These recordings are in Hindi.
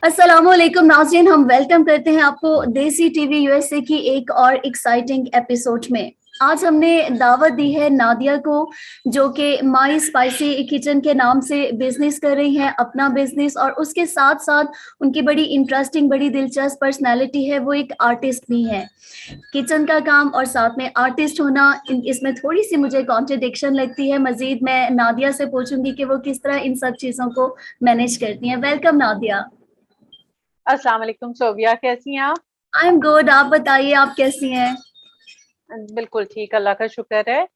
अस्सलामुअलैकुम नाज़रीन, हम वेलकम करते हैं आपको देसी टीवी यूएसए की एक और एक्साइटिंग एपिसोड में। आज हमने दावत दी है नादिया को, जो कि माई स्पाइसी किचन के नाम से बिजनेस कर रही हैं, अपना बिजनेस, और उसके साथ साथ उनकी बड़ी इंटरेस्टिंग, बड़ी दिलचस्प पर्सनैलिटी है। वो एक आर्टिस्ट भी हैं। किचन का काम और साथ में आर्टिस्ट होना, इसमें थोड़ी सी मुझे कॉन्ट्रडिक्शन लगती है। मजीद मैं नादिया से पूछूंगी कि वो किस तरह इन सब चीज़ों को मैनेज करती हैं। वेलकम नादिया। अस्सलाम वालेकुम सोबिया, कैसी हैं आप? आई एम गुड, आप बताइए, आप कैसी हैं? बिल्कुल ठीक, अल्लाह का शुक्र है।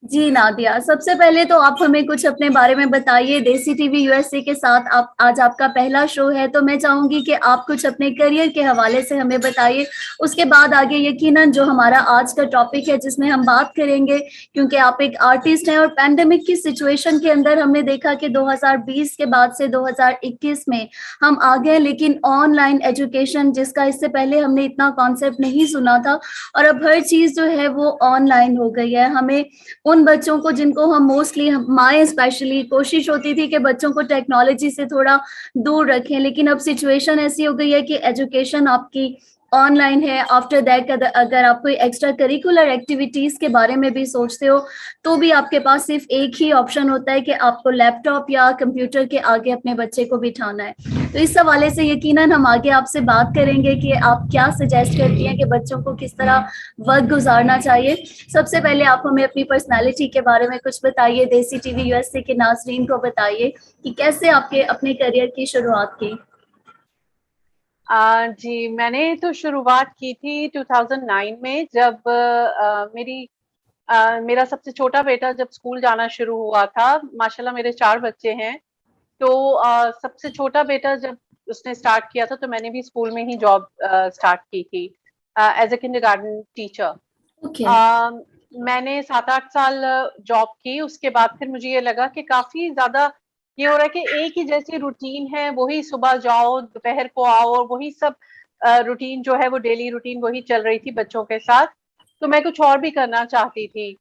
जी नादिया, सबसे पहले तो आप हमें कुछ अपने बारे में बताइए। देसी टीवी यूएसए के साथ आप आज आपका पहला शो है, तो मैं चाहूंगी कि आप कुछ अपने करियर के हवाले से हमें बताइए। उसके बाद आगे यकीनन जो हमारा आज का टॉपिक है जिसमें हम बात करेंगे, क्योंकि आप एक आर्टिस्ट हैं और पैंडेमिक की सिचुएशन के अंदर हमने देखा कि 2020 के बाद से 2021 में हम आ गए, लेकिन ऑनलाइन एजुकेशन जिसका इससे पहले हमने इतना कॉन्सेप्ट नहीं सुना था, और अब हर चीज़ जो है वो ऑनलाइन हो गई है। हमें उन बच्चों को जिनको हम मोस्टली, माएँ स्पेशली, कोशिश होती थी कि बच्चों को टेक्नोलॉजी से थोड़ा दूर रखें, लेकिन अब सिचुएशन ऐसी हो गई है कि एजुकेशन आपकी ऑनलाइन है। आफ्टर दैट अगर आप कोई एक्स्ट्रा करिकुलर एक्टिविटीज के बारे में भी सोचते हो, तो भी आपके पास सिर्फ एक ही ऑप्शन होता है कि आपको लैपटॉप या कंप्यूटर के आगे अपने बच्चे को बिठाना है। तो इस हवाले से यकीनन हम आगे आपसे बात करेंगे कि आप क्या सजेस्ट करती हैं कि बच्चों को किस तरह वक्त गुजारना चाहिए। सबसे पहले आप हमें अपनी पर्सनालिटी के बारे में कुछ बताइए, देसी टीवी यूएसए के नाजरीन को बताइए कि कैसे आपके अपने करियर की शुरुआत की। जी, मैंने तो शुरुआत की थी 2009 में, जब मेरा सबसे छोटा बेटा जब स्कूल जाना शुरू हुआ था। माशाल्लाह मेरे 4 बच्चे हैं। तो सबसे छोटा बेटा जब उसने स्टार्ट किया था, तो मैंने भी स्कूल में ही जॉब स्टार्ट की थी as a kindergarten teacher. Okay. Uh, मैंने 7-8 साल जॉब की। उसके बाद फिर मुझे ये लगा कि काफ़ी ज़्यादा ये हो रहा है कि एक ही जैसी रूटीन है, वही सुबह जाओ, दोपहर को आओ, और वही सब रूटीन जो है वो डेली रूटीन वही चल रही थी बच्चों के साथ। तो मैं कुछ और भी करना चाहती थी।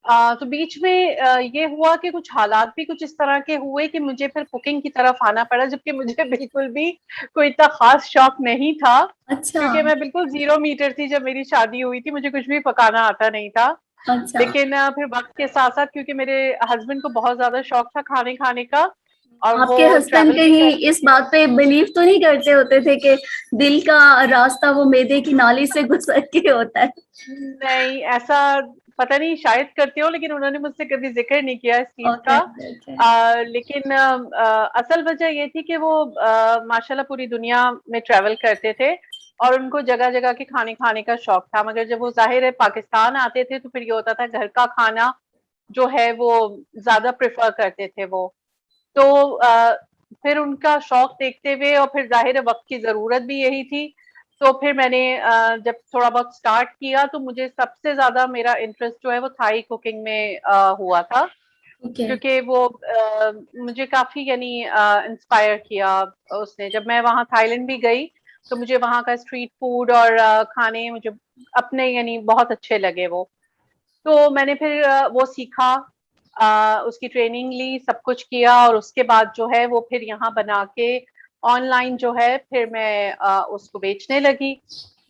तो बीच में ये हुआ कि कुछ हालात भी कुछ इस तरह के हुए कि मुझे फिर कुकिंग की तरफ आना पड़ा, जबकि मुझे बिल्कुल भी कोई इतना ख़ास शौक नहीं था, अच्छा। क्योंकि मैं बिल्कुल ज़ीरो मीटर थी जब मेरी शादी हुई थी। मुझे कुछ भी पकाना आता नहीं था। अच्छा। लेकिन फिर वक़्त के साथ-साथ, क्योंकि मेरे हस्बैंड को बहुत ज़्यादा शौक था खाने खाने का, और वो आपके हस्बैंड ट्रैवल भी कहीं करते इस थे। बात पे बिलीव तो नहीं करते होते थे कि दिल का रास्ता वो मैदे की नाली से गुजर के होता है? नहीं, ऐसा पता नहीं, शायद करते हो, लेकिन उन्होंने मुझसे कभी ज़िक्र नहीं किया इस चीज़ ओके का। ओके। लेकिन असल वजह ये थी कि वो माशाल्लाह पूरी दुनिया में ट्रैवल करते थे, और उनको जगह-जगह के खाने खाने का शौक था। मगर जब वो ज़ाहिर है पाकिस्तान आते थे, तो फिर ये होता था घर का खाना जो है वो ज़्यादा प्रेफ़र करते थे वो। तो फिर उनका शौक देखते हुए, और फिर ज़ाहिर है वक़्त की ज़रूरत भी यही थी। तो फिर मैंने जब थोड़ा बहुत स्टार्ट किया, तो मुझे सबसे ज़्यादा मेरा इंटरेस्ट जो है वो थाई कुकिंग में हुआ था। ओके। क्योंकि वो मुझे काफ़ी यानी इंस्पायर किया उसने। जब मैं वहाँ थाईलैंड भी गई, तो मुझे वहाँ का स्ट्रीट फूड और खाने मुझे अपने यानी बहुत अच्छे लगे वो। तो मैंने फिर वो सीखा, उसकी ट्रेनिंग ली, सब कुछ किया, और उसके बाद जो है वो फिर यहाँ बना के ऑनलाइन जो है फिर मैं उसको बेचने लगी।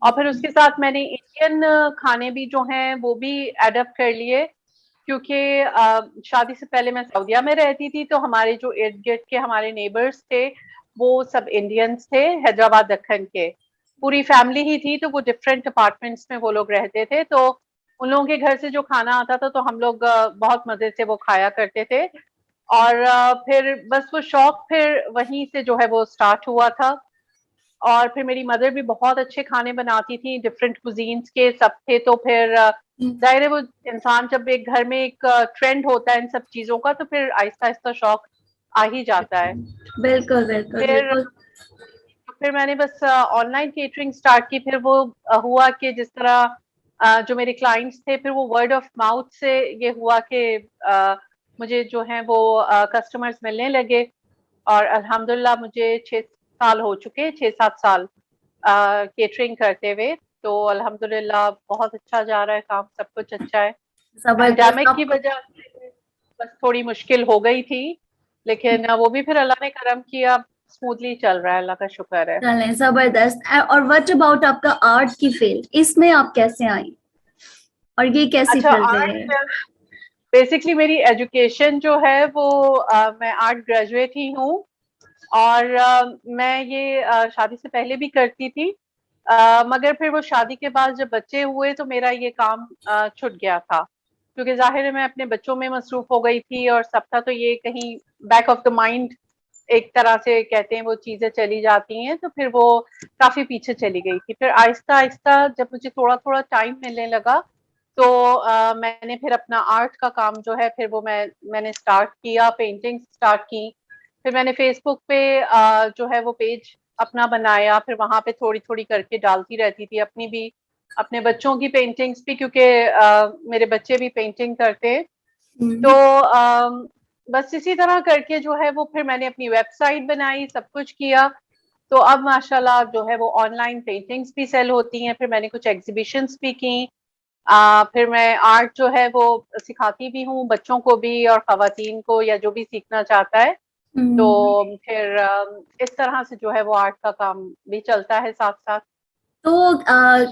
और फिर उसके साथ मैंने इंडियन खाने भी जो हैं वो भी एडॉप्ट कर लिए, क्योंकि शादी से पहले मैं सऊदीया में रहती थी, तो हमारे जो इर्द-गिर्द के हमारे नेबर्स थे, वो सब इंडियंस थे, हैदराबाद दक्खन के। पूरी फैमिली ही थी, तो वो डिफरेंट अपार्टमेंट्स में वो लोग रहते थे। तो उन लोगों के घर से जो खाना आता था, तो हम लोग बहुत मज़े से वो खाया करते थे। और फिर बस वो शौक फिर वहीं से जो है वो स्टार्ट हुआ था। और फिर मेरी मदर भी बहुत अच्छे खाने बनाती थी, डिफरेंट कुज़ीन्स के सब थे। तो फिर ज़ाहिर है वो इंसान जब एक घर में एक ट्रेंड होता है इन सब चीज़ों का, तो फिर आहिस्ता-आहिस्ता शौक आ ही जाता है। बिल्कुल बिल्कुल फिर बिल्कुल। फिर मैंने बस ऑनलाइन केटरिंग स्टार्ट की। फिर वो हुआ कि जिस तरह जो मेरे क्लाइंट्स थे, फिर वो वर्ड ऑफ माउथ से ये हुआ कि मुझे जो है वो कस्टमर्स मिलने लगे। और अल्हम्दुलिल्लाह मुझे 6 साल हो चुके, 6-7 साल केटरिंग करते हुए। तो अल्हम्दुलिल्लाह बहुत अच्छा जा रहा है काम, सब कुछ अच्छा है। जबरदस्त। पैंडेमिक की आपको वजह से बस थोड़ी मुश्किल हो गई थी, लेकिन वो भी फिर अल्लाह ने करम किया। स्मूथली चल रहा है, अल्लाह का शुक्र है। चलें, जबरदस्त। और व्हाट अबाउट आपका आर्ट की फील्ड, इसमें आप कैसे आई और ये कैसी अच्छा, चल रही है? आर्ट बेसिकली मेरी एजुकेशन जो है वो मैं आर्ट ग्रेजुएट ही हूँ, और मैं ये शादी से पहले भी करती थी, मगर फिर वो शादी के बाद जब बच्चे हुए तो मेरा ये काम छूट गया था, क्योंकि जाहिर है मैं अपने बच्चों में मसरूफ हो गई थी, और सब था तो ये कहीं बैक ऑफ द माइंड एक तरह से कहते हैं वो चीजें चली जाती हैं, तो फिर वो काफी पीछे चली गई थी। फिर आहिस्ता आहिस्ता जब मुझे थोड़ा थोड़ा टाइम मिलने लगा, तो मैंने फिर अपना आर्ट का काम जो है फिर वो मैंने स्टार्ट किया, पेंटिंग स्टार्ट की। फिर मैंने फेसबुक पे जो है वो पेज अपना बनाया, फिर वहां पे थोड़ी थोड़ी करके डालती रहती थी, अपनी भी, अपने बच्चों की पेंटिंग्स भी, क्योंकि मेरे बच्चे भी पेंटिंग करते हैं। तो बस इसी तरह करके जो है वो फिर मैंने अपनी वेबसाइट बनाई, सब कुछ किया। तो अब माशाल्लाह जो है वो ऑनलाइन पेंटिंग्स भी सेल होती हैं, फिर मैंने कुछ एग्जीबिशंस भी की। फिर मैं आर्ट जो है वो सिखाती भी हूँ बच्चों को भी और खवातीन को, या जो भी सीखना चाहता है। तो फिर इस तरह से जो है वो आर्ट का काम भी चलता है साथ साथ। तो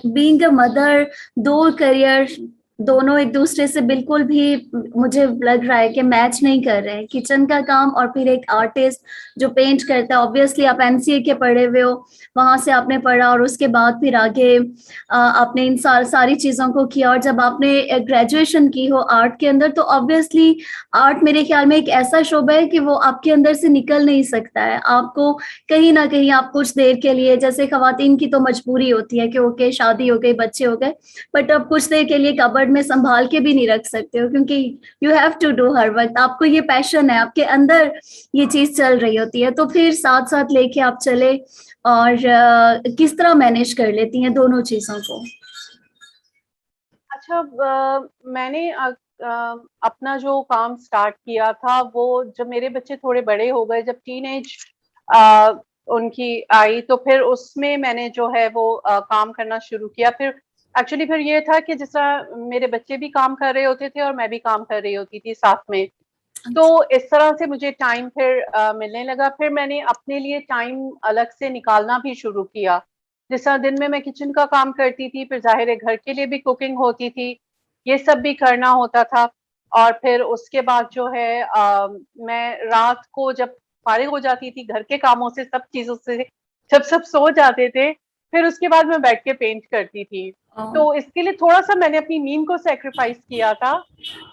बीइंग अ मदर, दो करियर दोनों एक दूसरे से बिल्कुल भी मुझे लग रहा है कि मैच नहीं कर रहे हैं। किचन का काम और फिर एक आर्टिस्ट जो पेंट करता है। ऑब्वियसली आप एमसीए के पढ़े हुए हो, वहां से आपने पढ़ा और उसके बाद फिर आगे आपने इन सारी चीजों को किया, और जब आपने ग्रेजुएशन की हो आर्ट के अंदर, तो ऑब्वियसली आर्ट मेरे ख्याल में एक ऐसा शोबा है कि वो आपके अंदर से निकल नहीं सकता है। आपको कहीं ना कहीं आप कुछ देर के लिए, जैसे खवातीन की तो मजबूरी होती है कि ओके शादी हो गई, बच्चे हो गए, बट अब कुछ देर के लिए कबर्ड में संभाल के भी नहीं रख सकते हो, क्योंकि you have to do her वक्त। आपको ये पैशन है, आपके अंदर ये चीज चल रही होती है, तो फिर साथ साथ लेके आप चले। और किस तरह मैनेज कर लेती हैं दोनों चीजों को? अच्छा, मैंने अपना जो काम स्टार्ट किया था वो जब मेरे बच्चे थोड़े बड़े हो गए, जब टीनेज उनकी आई, तो फिर उसमें मैंने जो है वो काम करना शुरू किया। फिर एक्चुअली फिर ये था कि जिस तरह मेरे बच्चे भी काम कर रहे होते थे और मैं भी काम कर रही होती थी साथ में, तो इस तरह से मुझे टाइम फिर मिलने लगा। फिर मैंने अपने लिए टाइम अलग से निकालना भी शुरू किया। जिस तरह दिन में मैं किचन का काम करती थी, फिर जाहिर है घर के लिए भी कुकिंग होती थी, ये सब भी करना होता था। और फिर उसके बाद जो है मैं रात को जब फारिग हो जाती थी घर के कामों से, सब चीजों से, जब सब सो जाते थे, फिर उसके बाद मैं बैठ के पेंट करती थी। तो इसके लिए थोड़ा सा मैंने अपनी नींद को सेक्रीफाइस किया था,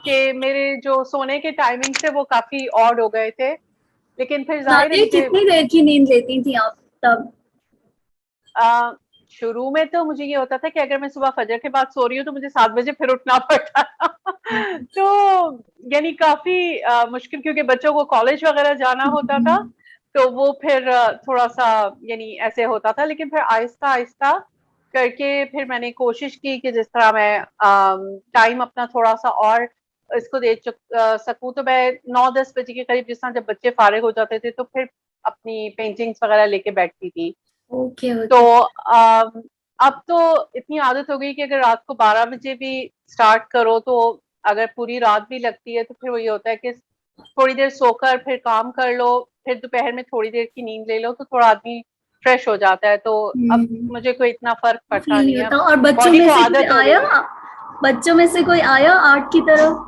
कि मेरे जो सोने के टाइमिंग थे वो काफी ऑड हो गए थे, लेकिन फिर जाहिर है नादिया, मुझे कितनी देर की नींद लेती थी आप तब? शुरू में तो मुझे ये होता था कि अगर मैं सुबह फजर के बाद सो रही हूँ तो मुझे 7 बजे फिर उठना पड़ता था। तो यानी काफी मुश्किल, क्योंकि बच्चों को कॉलेज वगैरह जाना होता था, तो वो फिर थोड़ा सा यानी ऐसे होता था। लेकिन फिर आहिस्ता आहिस्ता करके फिर मैंने कोशिश की कि जिस तरह मैं टाइम अपना थोड़ा सा और इसको दे सकूं, तो मैं 9-10 बजे के करीब, जिस तरह जब बच्चे फारिग हो जाते थे, तो फिर अपनी पेंटिंग्स वगैरह लेके बैठती थी। ओके तो ओके। अब तो इतनी आदत हो गई कि अगर रात को 12 बजे भी स्टार्ट करो, तो अगर पूरी रात भी लगती है तो फिर वो ये होता है कि थोड़ी देर सोकर फिर काम कर लो, फिर दोपहर में थोड़ी देर की नींद ले लो, तो थोड़ा आदमी फ्रेश हो जाता है। तो अब मुझे कोई इतना फर्क पड़ता फील नहीं नहीं है, होता। और बच्चों बॉडी में को से कोई आदत हो आया, गई है। बच्चों में से कोई आया आर्ट की तरफ?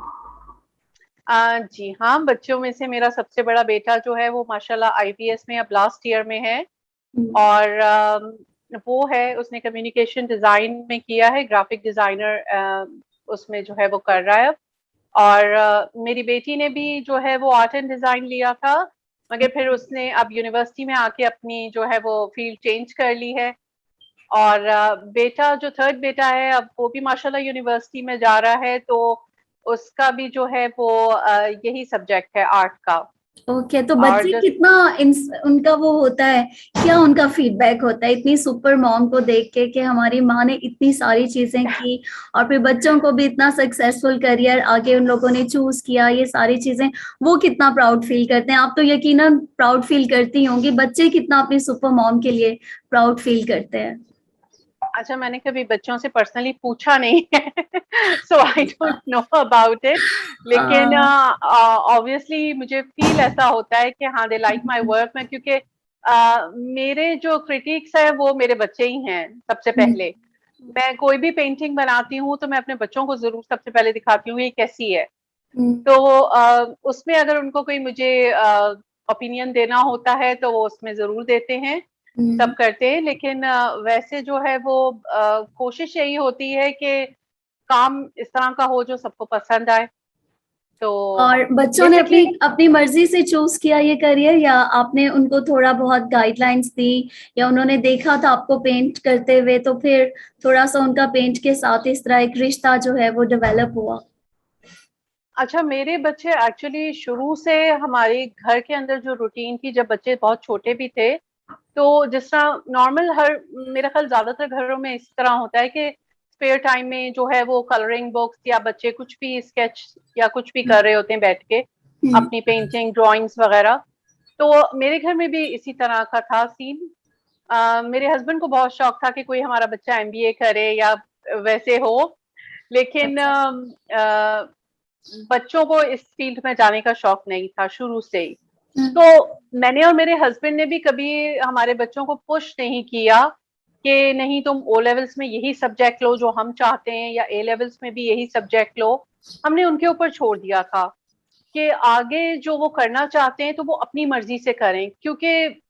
जी हाँ, बच्चों में से मेरा सबसे बड़ा बेटा जो है वो माशाल्लाह आईपीएस में अब लास्ट ईयर में है, और वो है, उसने कम्युनिकेशन डिजाइन में किया है, ग्राफिक डिजाइनर उसमें जो है वो कर रहा है। और मेरी बेटी ने भी जो है वो आर्ट एंड डिजाइन लिया था, मगर फिर उसने अब यूनिवर्सिटी में आके अपनी जो है वो फील्ड चेंज कर ली है। और बेटा जो थर्ड बेटा है, अब वो भी माशाल्लाह यूनिवर्सिटी में जा रहा है, तो उसका भी जो है वो यही सब्जेक्ट है आर्ट का। ओके, तो और बच्चे जो कितना उनका वो होता है, क्या उनका फीडबैक होता है इतनी सुपर मॉम को देख के कि हमारी माँ ने इतनी सारी चीजें की, और फिर बच्चों को भी इतना सक्सेसफुल करियर आगे उन लोगों ने चूज किया, ये सारी चीजें, वो कितना प्राउड फील करते हैं? आप तो यकीनन प्राउड फील करती होंगी, बच्चे कितना अपनी सुपर मॉम के लिए प्राउड फील करते हैं? अच्छा, मैंने कभी बच्चों से पर्सनली पूछा नहीं है, so I don't know about it. लेकिन आ, ऑब्वियसली मुझे फील ऐसा होता है कि हाँ, दे लाइक माय वर्क। मैं क्योंकि मेरे जो क्रिटिक्स है वो मेरे बच्चे ही हैं सबसे पहले। मैं कोई भी पेंटिंग बनाती हूँ तो मैं अपने बच्चों को जरूर सबसे पहले दिखाती हूँ ये कैसी है। तो उसमें अगर उनको कोई मुझे ओपिनियन देना होता है तो वो उसमें जरूर देते हैं, सब करते हैं। लेकिन वैसे जो है वो कोशिश यही होती है कि काम इस तरह का हो जो सबको पसंद आए। तो और बच्चों ने अपनी बेसिकली अपनी मर्जी से चूज किया ये करियर, या आपने उनको थोड़ा बहुत गाइडलाइंस दी, या उन्होंने देखा था आपको पेंट करते हुए तो फिर थोड़ा सा उनका पेंट के साथ इस तरह एक रिश्ता जो है वो डेवलप हुआ? अच्छा, मेरे बच्चे एक्चुअली शुरू से हमारे घर के अंदर जो रूटीन थी, जब बच्चे बहुत छोटे भी थे, तो जिस तरह नॉर्मल हर मेरा ख्याल ज्यादातर घरों में इस तरह होता है कि स्पेयर टाइम में जो है वो कलरिंग बुक्स या बच्चे कुछ भी स्केच या कुछ भी कर रहे होते हैं बैठ के, अपनी पेंटिंग ड्राइंग्स वगैरह। तो मेरे घर में भी इसी तरह का था सीन। मेरे हस्बैंड को बहुत शौक था कि कोई हमारा बच्चा एमबीए करे या वैसे हो, लेकिन अच्छा। बच्चों को इस फील्ड में जाने का शौक नहीं था शुरू से ही। हम्म। तो मैंने और मेरे हस्बैंड ने भी कभी हमारे बच्चों को पुश नहीं किया कि नहीं तुम ओ लेवल्स में यही सब्जेक्ट लो जो हम चाहते हैं, या ए लेवल्स में भी यही सब्जेक्ट लो। हमने उनके ऊपर छोड़ दिया था कि आगे जो वो करना चाहते हैं तो वो अपनी मर्जी से करें, क्योंकि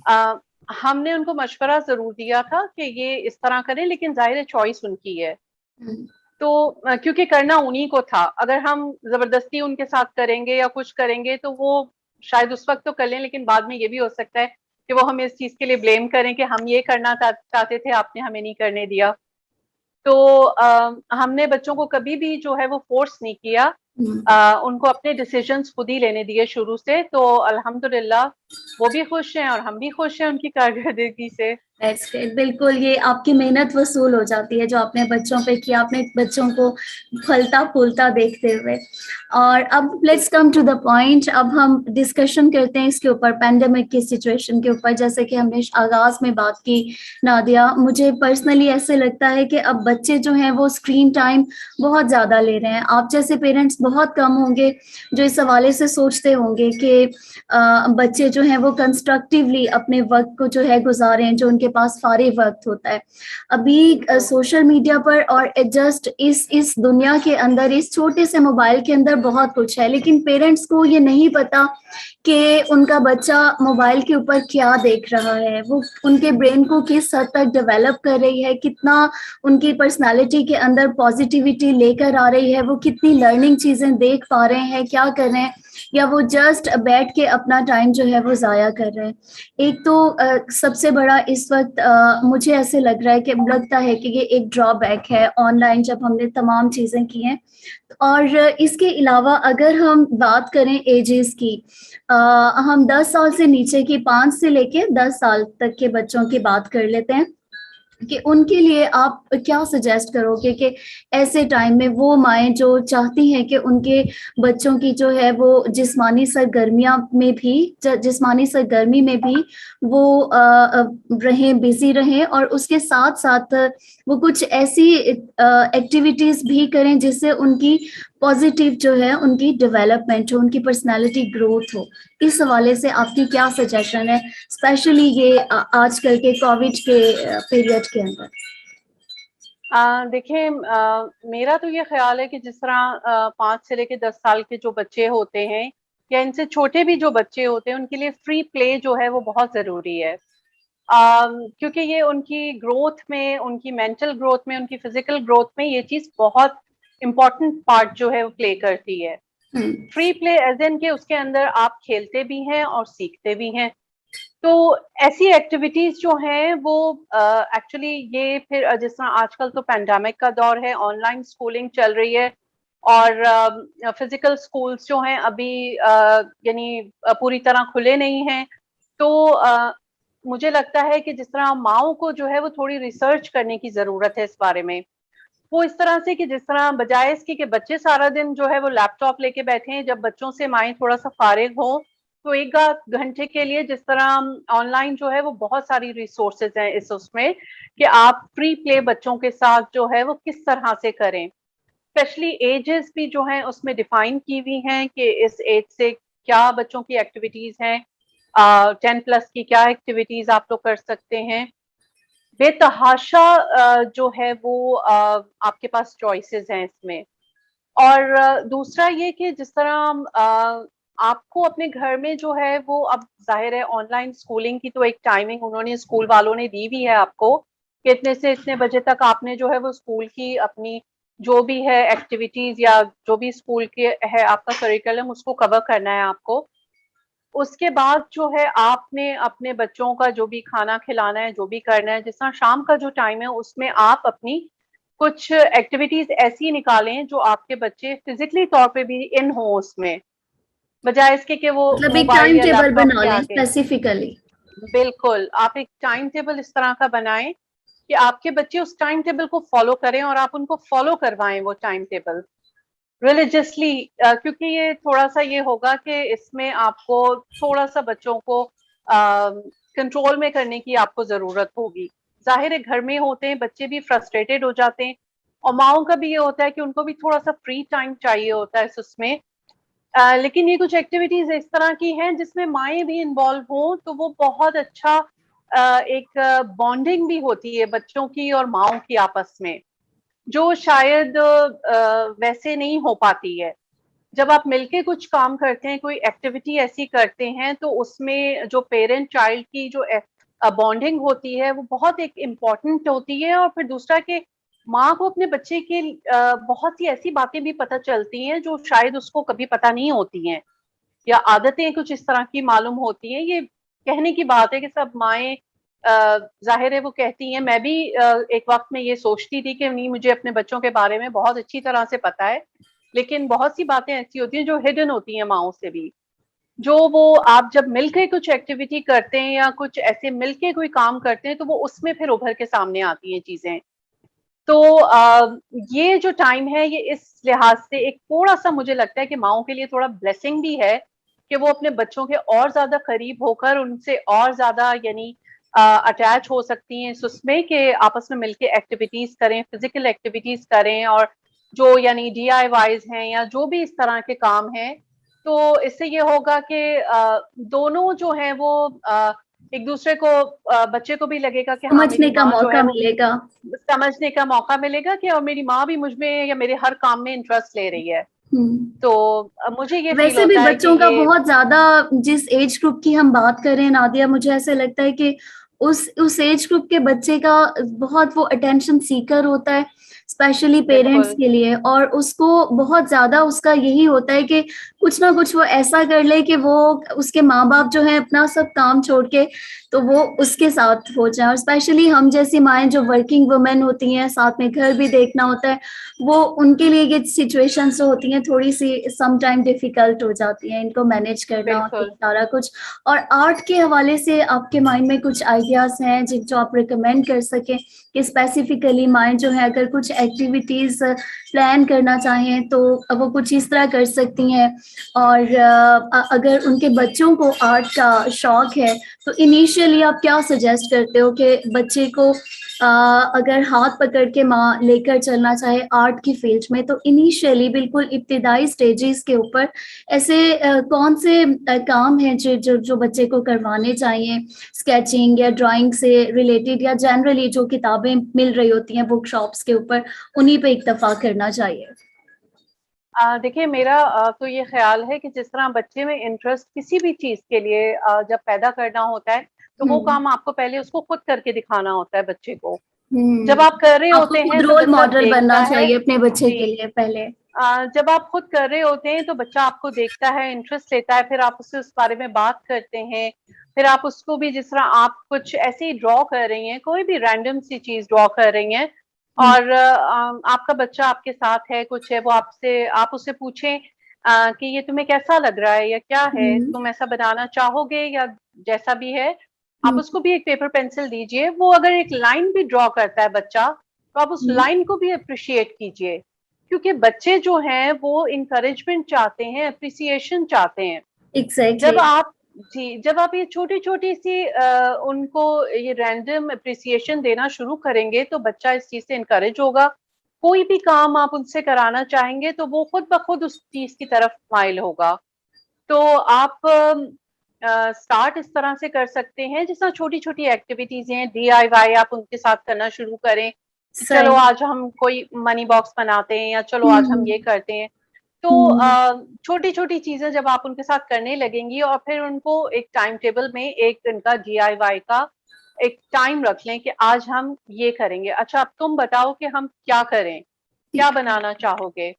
आ, हमने उनको मशवरा जरूर दिया था कि ये इस तरह करें, लेकिन जाहिर है चॉइस उनकी है। तो क्योंकि करना उन्हीं को था, अगर हम जबरदस्ती उनके साथ करेंगे या कुछ करेंगे तो वो शायद उस वक्त तो कर लें, लेकिन बाद में ये भी हो सकता है कि वो हमें इस चीज के लिए ब्लेम करें कि हम ये करना चाहते थे, आपने हमें नहीं करने दिया। तो हमने बच्चों को कभी भी जो है वो फोर्स नहीं किया, उनको अपने डिसीजंस खुद ही लेने दिए शुरू से। तो अल्हम्दुलिल्लाह वो भी खुश हैं और हम भी खुश हैं उनकी कारकर्दगी से। That's great. बिल्कुल, ये आपकी मेहनत वसूल हो जाती है जो आपने बच्चों पे किया, अपने बच्चों को फलता फूलता देखते हुए। और अब let's come to the point, अब हम डिस्कशन करते हैं इसके ऊपर, पैंडेमिक की सिचुएशन के ऊपर। जैसे कि हमने आगाज में बात की नादिया, मुझे पर्सनली ऐसे लगता है कि अब बच्चे जो हैं वो स्क्रीन टाइम बहुत ज्यादा ले रहे हैं। आप जैसे पेरेंट्स बहुत कम होंगे जो इस हवाले से सोचते होंगे कि बच्चे जो हैं वो कंस्ट्रक्टिवली अपने वक्त को जो है गुजारें, जो उनके पास फारिग वक्त होता है। अभी सोशल मीडिया पर और जस्ट इस दुनिया के अंदर, इस छोटे से मोबाइल के अंदर बहुत कुछ है, लेकिन पेरेंट्स को ये नहीं पता कि उनका बच्चा मोबाइल के ऊपर क्या देख रहा है, वो उनके ब्रेन को किस हद तक डेवलप कर रही है, कितना उनकी पर्सनालिटी के अंदर पॉजिटिविटी लेकर आ रही है, वो कितनी लर्निंग चीजें देख पा रहे हैं, क्या कर रहे हैं, या वो जस्ट बैठ के अपना टाइम जो है वो जाया कर रहे हैं। एक तो सबसे बड़ा इस वक्त मुझे ऐसे लग रहा है कि लगता है कि ये एक ड्रॉबैक है ऑनलाइन, जब हमने तमाम चीजें की हैं। और इसके अलावा अगर हम बात करें एजेस की, हम 10 साल से नीचे की, 5 से लेके 10 साल तक के बच्चों की बात कर लेते हैं, कि उनके लिए आप क्या सजेस्ट करोगे कि ऐसे टाइम में वो माएँ जो चाहती हैं कि उनके बच्चों की जो है वो जिस्मानी सरगर्मी में भी वो रहें, बिजी रहें, और उसके साथ साथ वो कुछ ऐसी एक्टिविटीज भी करें जिससे उनकी पॉजिटिव जो है उनकी डेवलपमेंट हो, उनकी पर्सनालिटी ग्रोथ हो। इस हवाले से आपकी क्या सजेशन है, स्पेशली ये आजकल के कोविड के पीरियड के अंदर? देखिए, मेरा तो ये ख्याल है कि जिस तरह 5 से लेके 10 साल के जो बच्चे होते हैं, या इनसे छोटे भी जो बच्चे होते हैं, उनके लिए फ्री प्ले जो है वो बहुत जरूरी है। क्योंकि ये उनकी ग्रोथ में, उनकी मेंटल ग्रोथ में, उनकी फिजिकल ग्रोथ में ये चीज बहुत इम्पोर्टेंट पार्ट जो है वो प्ले करती है। फ्री प्ले एज एन के उसके अंदर आप खेलते भी हैं और सीखते भी हैं। तो ऐसी एक्टिविटीज जो हैं वो एक्चुअली ये फिर जिस तरह आजकल तो पैंडेमिक का दौर है, ऑनलाइन स्कूलिंग चल रही है, और फिजिकल स्कूल्स जो हैं अभी यानी पूरी तरह खुले नहीं हैं। तो मुझे लगता है कि जिस तरह माओ को जो है वो थोड़ी रिसर्च करने की जरूरत है इस बारे में। वो इस तरह से कि जिस तरह बजाय इसके कि बच्चे सारा दिन जो है वो लैपटॉप लेके बैठे हैं, जब बच्चों से माएँ थोड़ा सा फारिग हो तो एक आध घंटे के लिए जिस तरह ऑनलाइन जो है वो बहुत सारी रिसोर्सेज हैं इस उसमें, कि आप फ्री प्ले बच्चों के साथ जो है वो किस तरह से करें। स्पेशली एजेस भी जो हैं उसमें डिफाइन की हुई हैं कि इस एज से क्या बच्चों की एक्टिविटीज हैं, 10+ की क्या एक्टिविटीज आप लोग कर सकते हैं। बेतहाशा जो है वो आपके पास चॉइसेस हैं इसमें। और दूसरा ये कि जिस तरह आपको अपने घर में जो है वो, अब जाहिर है ऑनलाइन स्कूलिंग की तो एक टाइमिंग उन्होंने, स्कूल वालों ने दी भी है आपको कि इतने से इतने बजे तक आपने जो है वो स्कूल की अपनी जो भी है एक्टिविटीज या जो भी स्कूल के है आपका करिकुलम उसको कवर करना है आपको। उसके बाद जो है आपने अपने बच्चों का जो भी खाना खिलाना है, जो भी करना है, जिस तरह शाम का जो टाइम है उसमें आप अपनी कुछ एक्टिविटीज ऐसी निकालें जो आपके बच्चे फिजिकली तौर पे भी इन हो उसमें, बजाय इसके कि वो मतलब एक मोबाइल टाइम या टेबल लैपटॉप बना के लें आगे। स्पेसिफिकली। बिल्कुल, आप एक टाइम टेबल इस तरह का बनाएं कि आपके बच्चे उस टाइम टेबल को फॉलो करें और आप उनको फॉलो करवाएं वो टाइम टेबल रिलीजियसली। क्योंकि ये थोड़ा सा ये होगा कि इसमें आपको थोड़ा सा बच्चों को कंट्रोल में करने की आपको जरूरत होगी। जाहिर है घर में होते हैं बच्चे भी फ्रस्ट्रेटेड हो जाते हैं, और माओ का भी ये होता है कि उनको भी थोड़ा सा फ्री टाइम चाहिए होता है उसमें। लेकिन ये कुछ एक्टिविटीज इस तरह की हैं जिसमें माएँ भी इन्वॉल्व हों तो वो बहुत अच्छा एक बॉन्डिंग भी होती है बच्चों की और माओ की आपस में, जो शायद वैसे नहीं हो पाती है। जब आप मिलके कुछ काम करते हैं, कोई एक्टिविटी ऐसी करते हैं तो उसमें जो पेरेंट चाइल्ड की जो बॉन्डिंग होती है वो बहुत एक इम्पॉर्टेंट होती है। और फिर दूसरा कि माँ को अपने बच्चे की बहुत सी ऐसी बातें भी पता चलती हैं जो शायद उसको कभी पता नहीं होती हैं, या आदतें कुछ इस तरह की मालूम होती हैं। ये कहने की बात है कि सब माएँ ज़ाहिर है वो कहती हैं, मैं भी एक वक़्त में ये सोचती थी कि नहीं मुझे अपने बच्चों के बारे में बहुत अच्छी तरह से पता है, लेकिन बहुत सी बातें ऐसी होती हैं जो हिडन होती हैं माँओं से भी। जो वो आप जब मिलके कुछ एक्टिविटी करते हैं या कुछ ऐसे मिलके कोई काम करते हैं तो वो उसमें फिर उभर के सामने आती हैं चीज़ें। तो ये जो टाइम है ये इस लिहाज से एक थोड़ा-सा मुझे लगता है कि माँओं के लिए थोड़ा ब्लेसिंग भी है कि वो अपने बच्चों के और ज़्यादा करीब होकर उनसे और ज़्यादा यानी अटैच हो सकती हैं उसमें कि आपस में मिलके एक्टिविटीज़ करें, फिज़िकल एक्टिविटीज़ करें, और जो यानी डीआईवाईज़ हैं या जो भी इस तरह के काम हैं, तो इससे ये होगा कि दोनों जो हैं वो एक दूसरे को बच्चे को भी लगेगा कि हाँ समझने मेरी का माँ जो है मौका वो मिलेगा। समझने का मौका मिलेगा कि और मेरी माँ भी मुझ में या मेरे हर काम में इंटरेस्ट ले रही है। हम्म। तो मुझे ये फील वैसे भी होता है कि बच्चों का ये बहुत ज्यादा, जिस एज ग्रुप की हम बात कर रहे हैं नादिया, मुझे ऐसे लगता है कि उस एज ग्रुप के बच्चे का बहुत वो अटेंशन सीकर होता है, स्पेशली पेरेंट्स बिल्कुल के लिए। और उसको बहुत ज्यादा उसका यही होता है कि कुछ ना कुछ वो ऐसा कर ले कि वो उसके माँ बाप जो है अपना सब काम छोड़ के तो वो उसके साथ हो जाए। और स्पेशली हम जैसी माएँ जो वर्किंग वुमेन होती हैं, साथ में घर भी देखना होता है, वो उनके लिए ये सिचुएशंस जो होती हैं थोड़ी सी सम टाइम डिफिकल्ट हो जाती हैं इनको मैनेज करना और ये बिल्कुल। सारा कुछ। और आर्ट के हवाले से आपके माइंड में कुछ आइडियाज हैं जिन जो आप रिकमेंड कर सकें कि स्पेसिफिकली माइंड जो है अगर कुछ एक्टिविटीज प्लान करना चाहें तो वो कुछ इस तरह कर सकती हैं। और अगर उनके बच्चों को आर्ट का शौक है तो इनिशियली आप क्या सजेस्ट करते हो कि बच्चे को अगर हाथ पकड़ के माँ लेकर चलना चाहे आर्ट की फील्ड में, तो इनिशियली बिल्कुल इब्तिदाई स्टेजेस के ऊपर ऐसे कौन से काम हैं जो बच्चे को करवाने चाहिए, स्केचिंग या ड्राइंग से रिलेटेड, या जनरली जो किताबें मिल रही होती हैं बुक शॉप्स के ऊपर उन्हीं पे इक्तफा करना चाहिए? देखिए मेरा तो ये ख्याल है कि जिस तरह बच्चे में इंटरेस्ट किसी भी चीज के लिए जब पैदा करना होता है तो वो हम्म। काम आपको पहले उसको खुद करके दिखाना होता है बच्चे को। जब हम्म। आप कर रहे आपको होते खुद हैं तो रोल बच्चा मॉडल बनना देखता है। चाहिए अपने बच्चे जी। के लिए पहले। जब आप खुद कर रहे होते हैं तो बच्चा आपको देखता है, इंटरेस्ट लेता है, फिर आप उससे उस बारे में बात करते हैं। फिर आप उसको भी, जिस तरह आप कुछ ऐसे ही ड्रॉ कर रही हैं, कोई भी रैंडम सी चीज ड्रॉ कर रही हैं, हम्म। और आपका बच्चा आपके साथ है, कुछ है, वो आपसे, आप उससे पूछें कि ये तुम्हें कैसा लग रहा है या क्या है, हम्म। तुम ऐसा बनाना चाहोगे या जैसा भी है। आप हम्म। उसको भी एक पेपर पेंसिल दीजिए, वो अगर एक लाइन भी ड्रॉ करता है बच्चा तो आप उस हम्म। लाइन को भी अप्रिशिएट कीजिए, क्योंकि बच्चे जो हैं वो इंकरेजमेंट चाहते हैं, अप्रिसिएशन चाहते हैं। एग्जैक्टली। जब आप जब आप ये छोटी-छोटी सी उनको ये रैंडम एप्रिसिएशन देना शुरू करेंगे तो बच्चा इस चीज़ से एनकरेज होगा। कोई भी काम आप उनसे कराना चाहेंगे तो वो खुद ब खुद उस चीज़ की तरफ माइल होगा। तो आप स्टार्ट इस तरह से कर सकते हैं, जिस तरह छोटी छोटी एक्टिविटीज हैं, DIY आप उनके साथ करना शुरू करें कि चलो सही। आज हम कोई मनी बॉक्स बनाते हैं, या चलो आज हम हम्म। ये करते हैं। तो हम्म। छोटी छोटी चीजें जब आप उनके साथ करने लगेंगी, और फिर उनको एक टाइम टेबल में एक इनका DIY का एक टाइम रख लें कि आज हम ये करेंगे, अच्छा अब तुम बताओ कि हम क्या करें, क्या ठीक है। बनाना चाहोगे।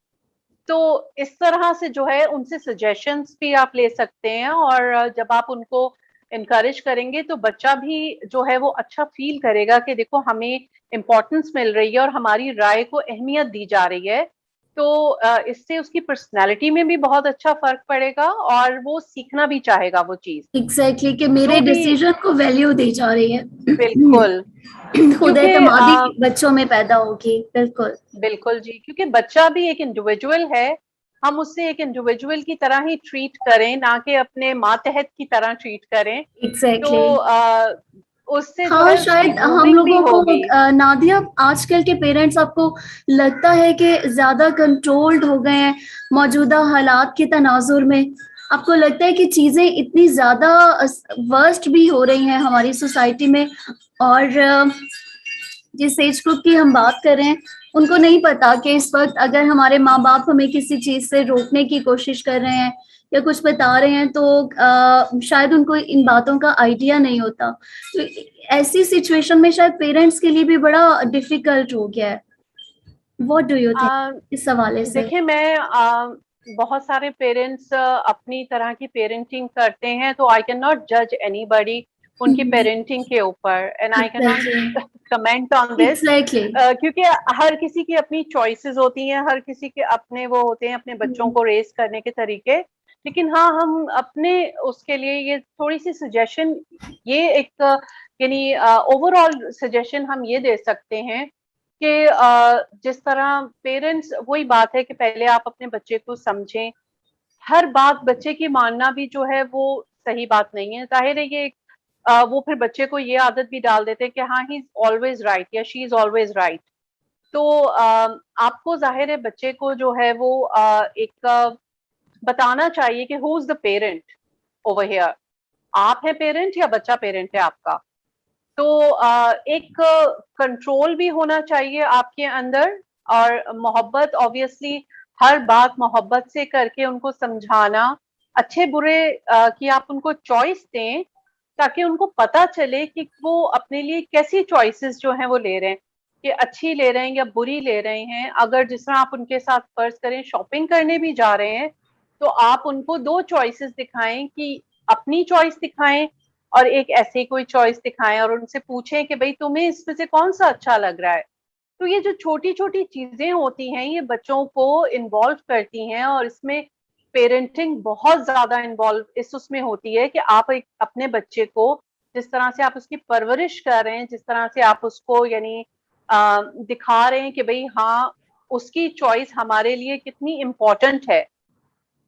तो इस तरह से जो है उनसे सजेशंस भी आप ले सकते हैं, और जब आप उनको इनकरेज करेंगे तो बच्चा भी जो है वो अच्छा फील करेगा कि देखो हमें इम्पोर्टेंस मिल रही है और हमारी राय को अहमियत दी जा रही है। तो इससे उसकी पर्सनालिटी में भी बहुत अच्छा फर्क पड़ेगा, और वो सीखना भी चाहेगा वो चीज। एग्जैक्टली कि मेरे जो भी डिसीजन को वैल्यू दी जा रही है। बिल्कुल, खुद क्योंकि एतमादी बच्चों में पैदा होगी। बिल्कुल। बिल्कुल जी, क्योंकि बच्चा भी एक इंडिविजुअल है, हम उससे एक इंडिविजुअल की तरह ही ट्रीट करें, ना कि अपने मातहत की तरह ट्रीट करें। तो एग्जैक्टली। उससे जो हाँ, है उसकी शायद हम ग्रूमिंग भी लोगों को होगी। नादिया, आजकल के पेरेंट्स आपको लगता है कि ज्यादा कंट्रोल्ड हो गए हैं मौजूदा हालात के तनाजुर में? आपको लगता है कि चीजें इतनी ज्यादा वर्स्ट भी हो रही हैं हमारी सोसाइटी में? और जिस एज ग्रुप की हम बात कर रहे हैं, उनको नहीं पता कि इस वक्त अगर हमारे माँ बाप हमें किसी चीज से रोकने की कोशिश कर रहे हैं या कुछ बता रहे हैं, तो शायद उनको इन बातों का आइडिया नहीं होता। तो ऐसी सिचुएशन में शायद पेरेंट्स के लिए भी बड़ा डिफिकल्ट हो गया है। व्हाट डू यू थिंक आ, इस हवाले से? देखिए मैं बहुत सारे पेरेंट्स अपनी तरह की पेरेंटिंग करते हैं, तो आई कैन नॉट जज एनीबॉडी उनकी पेरेंटिंग के ऊपर, and I can not exactly. Comment on this. Exactly. क्योंकि हर किसी की अपनी चॉइसेस होती हैं, हर किसी के अपने वो होते हैं अपने बच्चों को रेस करने के तरीके। लेकिन हाँ, हम अपने उसके लिए ये थोड़ी सी सजेशन, ये एक यानी ओवरऑल सजेशन हम ये दे सकते हैं कि जिस तरह पेरेंट्स, वही बात है कि पहले आप अपने बच्चे को समझें। हर बात बच्चे की मानना भी जो है वो सही बात नहीं है, जाहिर है ये वो फिर बच्चे को ये आदत भी डाल देते हैं कि हाँ ही इज ऑलवेज राइट या शी इज ऑलवेज राइट। तो आपको जाहिर है बच्चे को जो है वो एक बताना चाहिए कि who is the parent over here, आप है पेरेंट या बच्चा पेरेंट है आपका। तो एक कंट्रोल भी होना चाहिए आपके अंदर, और मोहब्बत ऑब्वियसली, हर बात मोहब्बत से करके उनको समझाना, अच्छे बुरे की आप उनको चॉइस दें, ताकि उनको पता चले कि वो अपने लिए कैसी चॉइसेस जो हैं वो ले रहे हैं, कि अच्छी ले रहे हैं या बुरी ले रहे हैं। अगर जिस तरह आप उनके साथ फर्ज करें शॉपिंग करने भी जा रहे हैं, तो आप उनको दो चॉइसेस दिखाएं, कि अपनी चॉइस दिखाएं और एक ऐसे कोई चॉइस दिखाएं, और उनसे पूछें कि भाई तुम्हें इसमें से कौन सा अच्छा लग रहा है। तो ये जो छोटी छोटी चीजें होती हैं ये बच्चों को इन्वॉल्व करती हैं, और इसमें पेरेंटिंग बहुत ज्यादा इन्वॉल्व इस उसमें होती है कि आप एक अपने बच्चे को जिस तरह से आप उसकी परवरिश कर रहे हैं, जिस तरह से आप उसको यानी दिखा रहे हैं कि भाई हाँ, उसकी चॉइस हमारे लिए कितनी इम्पोर्टेंट है,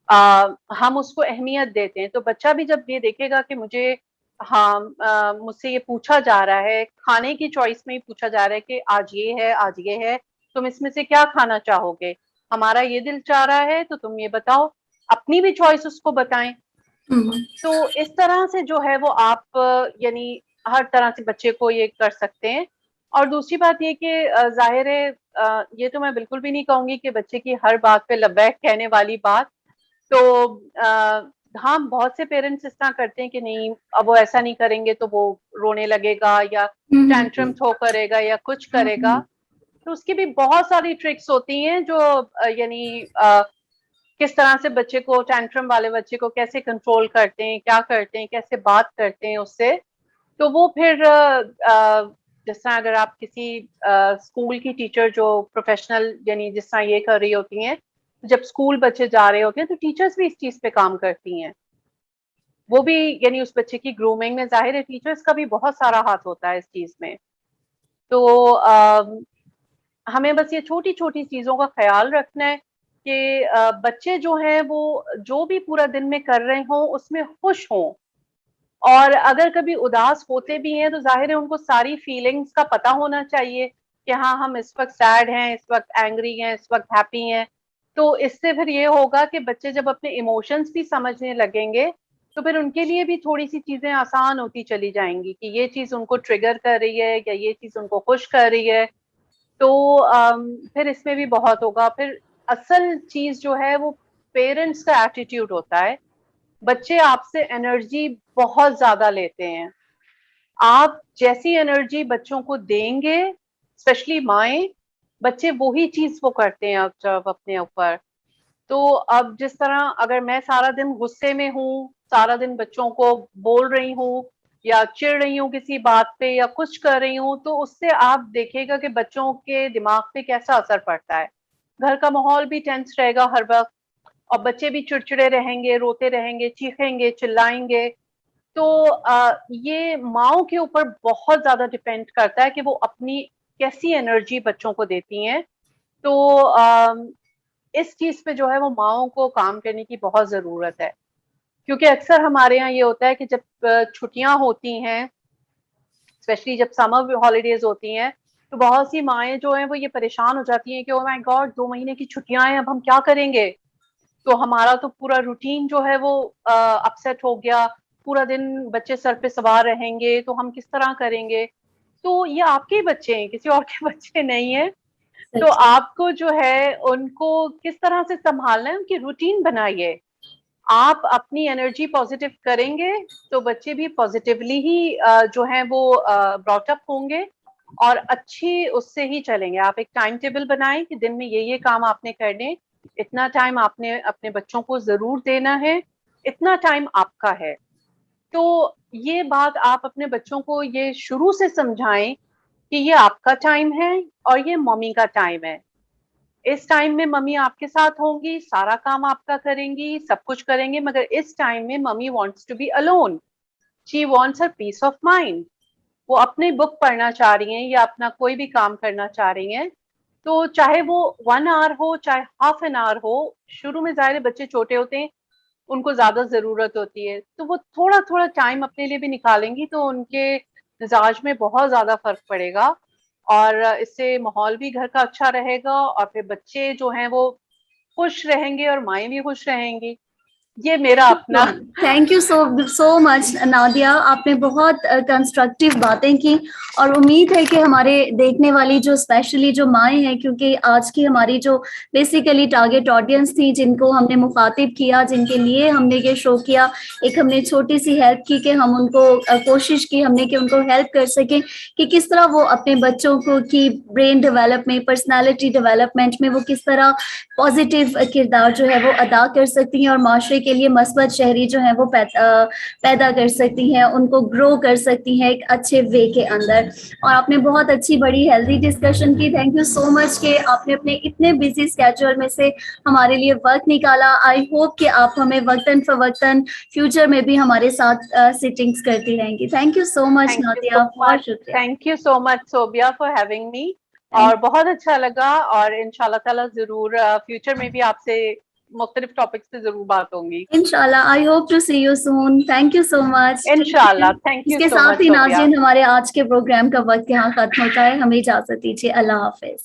हम उसको अहमियत देते हैं। तो बच्चा भी जब ये देखेगा कि मुझे, हाँ, मुझसे ये पूछा जा रहा है, खाने की चॉइस में ही पूछा जा रहा है कि आज ये है, आज ये है, तुम इसमें से क्या खाना चाहोगे, हमारा ये दिल चाह रहा है तो तुम ये बताओ, अपनी भी चॉइस उसको बताएं। तो इस तरह से जो है वो आप यानी हर तरह से बच्चे को ये कर सकते हैं। और दूसरी बात ये कि जाहिर है ये तो मैं बिल्कुल भी नहीं कहूंगी कि बच्चे की हर बात पे लब्बैक कहने वाली बात। तो हाँ, बहुत से पेरेंट्स इस तरह करते हैं कि नहीं, अब वो ऐसा नहीं करेंगे तो वो रोने लगेगा या टेंट्रम थ्रो करेगा या कुछ करेगा। तो उसकी भी बहुत सारी ट्रिक्स होती हैं जो यानी किस तरह से बच्चे को, टेंट्रम वाले बच्चे को कैसे कंट्रोल करते हैं, क्या करते हैं, कैसे बात करते हैं उससे। तो वो फिर जिस तरह अगर आप किसी स्कूल की टीचर जो प्रोफेशनल यानी जिस तरह ये कर रही होती हैं, जब स्कूल बच्चे जा रहे होते हैं तो टीचर्स भी इस चीज पे काम करती हैं। वो भी यानी उस बच्चे की ग्रूमिंग में जाहिर है टीचर्स का भी बहुत सारा हाथ होता है इस चीज में। तो हमें बस ये छोटी छोटी चीजों का ख्याल रखना है कि बच्चे जो हैं वो जो भी पूरा दिन में कर रहे हों उसमें खुश हों। और अगर कभी उदास होते भी हैं तो जाहिर है उनको सारी फीलिंग्स का पता होना चाहिए कि हाँ, हम इस वक्त सैड हैं, इस वक्त एंग्री हैं, इस वक्त हैप्पी हैं। तो इससे फिर ये होगा कि बच्चे जब अपने इमोशंस भी समझने लगेंगे तो फिर उनके लिए भी थोड़ी सी चीजें आसान होती चली जाएंगी कि ये चीज उनको ट्रिगर कर रही है या ये चीज उनको खुश कर रही है। तो फिर इसमें भी बहुत होगा। फिर असल चीज जो है वो पेरेंट्स का एटीट्यूड होता है। बच्चे आपसे एनर्जी बहुत ज्यादा लेते हैं। आप जैसी एनर्जी बच्चों को देंगे, स्पेशली माएं, बच्चे वही चीज वो करते हैं अब जब अपने ऊपर। तो अब जिस तरह अगर मैं सारा दिन गुस्से में हूँ, सारा दिन बच्चों को बोल रही हूँ या चिढ़ रही हूँ किसी बात पे या कुछ कर रही हूँ, तो उससे आप देखिएगा कि बच्चों के दिमाग पे कैसा असर पड़ता है। घर का माहौल भी टेंस रहेगा हर वक्त, और बच्चे भी चिड़चिड़े रहेंगे, रोते रहेंगे, चीखेंगे, चिल्लाएंगे। तो ये माओ के ऊपर बहुत ज्यादा डिपेंड करता है कि वो अपनी कैसी एनर्जी बच्चों को देती हैं। तो इस चीज पे जो है वो माओ को काम करने की बहुत जरूरत है। क्योंकि अक्सर हमारे यहाँ ये होता है कि जब छुट्टियां होती हैं, स्पेशली जब समर हॉलीडेज होती हैं, तो बहुत सी माएँ जो हैं वो ये परेशान हो जाती हैं कि ओह माय गॉड 2 महीने की छुट्टियां हैं, अब हम क्या करेंगे। तो हमारा तो पूरा रूटीन जो है वो अपसेट हो गया। पूरा दिन बच्चे सर पे सवार रहेंगे, तो हम किस तरह करेंगे। तो ये आपके ही बच्चे हैं, किसी और के बच्चे नहीं है। तो सच है। आपको जो है उनको किस तरह से संभालना है, उनकी रूटीन बनाइए। आप अपनी एनर्जी पॉजिटिव करेंगे तो बच्चे भी पॉजिटिवली ही जो है वो ब्रॉट अप होंगे और अच्छी उससे ही चलेंगे। आप एक टाइम टेबल बनाएं कि दिन में ये काम आपने करने, इतना टाइम आपने अपने बच्चों को जरूर देना है, इतना टाइम आपका है। तो ये बात आप अपने बच्चों को ये शुरू से समझाएं कि ये आपका टाइम है और ये मम्मी का टाइम है। इस टाइम में मम्मी आपके साथ होंगी, सारा काम आपका करेंगी, सब कुछ करेंगे, मगर इस टाइम में mummy wants to be alone. She wants her peace of mind. वो अपनी बुक पढ़ना चाह रही हैं या अपना कोई भी काम करना चाह रही हैं। तो चाहे वो 1 आवर हो, चाहे हाफ एन आवर हो। शुरू में ज़ाहिर है बच्चे छोटे होते हैं, उनको ज्यादा जरूरत होती है, तो वो थोड़ा थोड़ा टाइम अपने लिए भी निकालेंगी तो उनके मिजाज में बहुत ज्यादा फर्क पड़ेगा। और इससे माहौल भी घर का अच्छा रहेगा और फिर बच्चे जो हैं वो खुश रहेंगे और माएँ भी खुश रहेंगी। ये मेरा अपना thank you so so much Nadia, आपने बहुत कंस्ट्रक्टिव बातें की। और उम्मीद है कि हमारे देखने वाली जो स्पेशली जो माएँ हैं, क्योंकि आज की हमारी जो बेसिकली टारगेट ऑडियंस थी, जिनको हमने मुखातिब किया, जिनके लिए हमने ये शो किया, एक हमने छोटी सी हेल्प की कि हम उनको कोशिश की हमने कि उनको हेल्प कर सकें कि किस तरह वो अपने बच्चों को की ब्रेन डेवलपमेंट, पर्सनैलिटी डेवलपमेंट में वो किस तरह पॉजिटिव किरदार जो है वो अदा कर सकती हैं और माशरे के लिए मस्बत शहरी जो है वो पैदा कर सकती हैं, उनको ग्रो कर सकती हैं एक अच्छे वे के अंदर। और आपने बहुत अच्छी बड़ी हेल्दी डिस्कशन की। थैंक यू सो मच कि आपने अपने इतने बिजी स्केड्यूल में से हमारे लिए वक्त निकाला। आई होप कि आप हमें वक्तन फवक्तन फ्यूचर में भी हमारे साथ सिटिंग्स करती रहेंगी। Thank you so much thank you so Nadia, much. बहुत शुक्रिया। Thank you so much Sobia for having me. Thank और बहुत अच्छा लगा और इंशाल्लाह ताला जरूर फ्यूचर में भी आपसे मुख्तलिफ टॉपिक्स पे जरूर बात होंगी। इंशाल्लाह। I hope to see you soon. Thank you so much. इंशाल्लाह। थैंक यू इसके सो साथ मच ही सोबिया। नाज़रीन, हमारे आज के प्रोग्राम का वक्त यहाँ खत्म होता है। हमें इजाजत दीजिए। अल्लाह हाफिज।